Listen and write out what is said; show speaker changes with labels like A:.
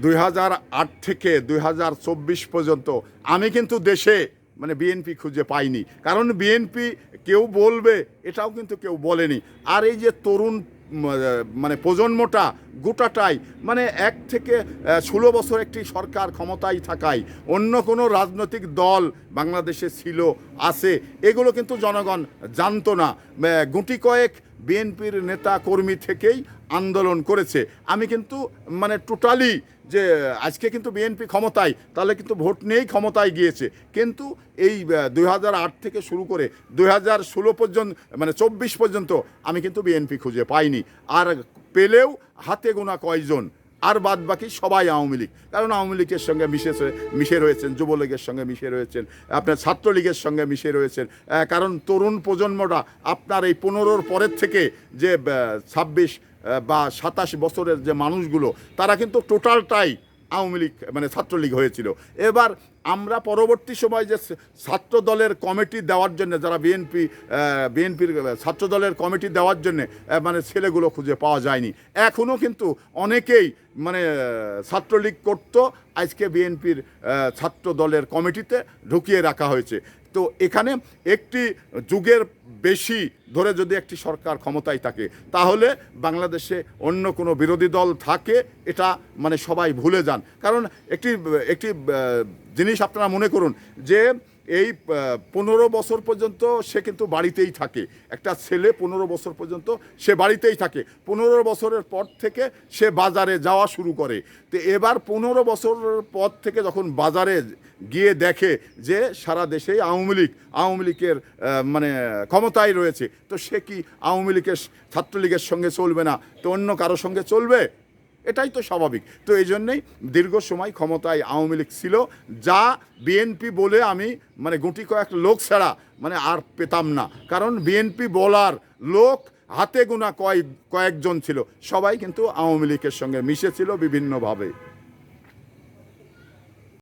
A: 2008 থেকে 2024 পর্যন্ত আমি কিন্তু দেশে মানে বিএনপি খুঁজে পাইনি, কারণ বিএনপি কেউ বলবে এটাও কিন্তু কেউ বলেনি। আর এই যে তরুণ মানে প্রজন্মটা গোটাটাই মানে 1 থেকে 16 বছর একটি সরকার ক্ষমতায় থাকায় অন্য কোনো রাজনৈতিক দল বাংলাদেশে ছিল আছে এগুলো কিন্তু জনগণ জানতো না। গুটি কয়েক বিএনপির নেতা কর্মী থেকেই আন্দোলন করেছে। আমি কিন্তু মানে টোটালি যে আজকে কিন্তু বিএনপি ক্ষমতায়, তাহলে কিন্তু ভোট নিয়েই ক্ষমতায় গিয়েছে। কিন্তু এই 2008 থেকে শুরু করে 2016 পর্যন্ত মানে 24 পর্যন্ত আমি কিন্তু বিএনপি খুঁজে পাইনি। আর পেলেও হাতে গোনা কয়জন, আর বাদ বাকি সবাই আওয়ামী লীগ। কারণ আওয়ামী লীগের সঙ্গে মিশে রয়েছেন, যুবলীগের সঙ্গে মিশে রয়েছেন, আপনার ছাত্রলীগের সঙ্গে মিশে রয়েছেন। কারণ তরুণ প্রজন্মটা আপনার এই 15-র পরের থেকে যে 26 বা 27 বছরের যে মানুষগুলো তারা কিন্তু টোটালটাই আওয়ামী লীগ মানে ছাত্রলীগ হয়েছিল। এবার আমরা পরবর্তী সময় যে ছাত্র দলের কমিটি দেওয়ার জন্য যারা বিএনপির ছাত্র দলের কমিটি দেওয়ার জন্য মানে ছেলেগুলো খুঁজে পাওয়া যায়নি। এখনও কিন্তু অনেকেই মানে ছাত্রলীগ করত, আজকে বিএনপির ছাত্র দলের কমিটিতে ঢুকিয়ে রাখা হয়েছে। তো এখানে একটি যুগের বেশি ধরে যদি একটি সরকার ক্ষমতায় থাকে তাহলে বাংলাদেশে অন্য কোনো বিরোধী দল থাকে এটা মানে সবাই ভুলে যান। কারণ একটি জিনিস আপনারা মনে করুন যে এই 15 বছর পর্যন্ত সে কিন্তু বাড়িতেই থাকে। একটা ছেলে 15 বছর পর্যন্ত সে বাড়িতেই থাকে, 15 বছরের পর থেকে সে বাজারে যাওয়া শুরু করে। তো এবার 15 বছরের পর থেকে যখন বাজারে গিয়ে দেখে যে সারা দেশেই আওয়ামী লীগের মানে ক্ষমতায় রয়েছে, তো সে কি আওয়ামী লীগের ছাত্রলীগের সঙ্গে চলবে না তো অন্য কারো সঙ্গে চলবে? এটাই তো স্বাভাবিক। তো এই জন্যেই দীর্ঘ সময় ক্ষমতায় আওয়ামী লীগ ছিল, যা বিএনপি বলে আমি মানে গুটি কয়েক লোক ছাড়া মানে আর পেতাম না। কারণ বিএনপি বলার লোক হাতে গোনা কয়েকজন ছিল, সবাই কিন্তু আওয়ামী লীগের সঙ্গে মিশেছিল বিভিন্নভাবে।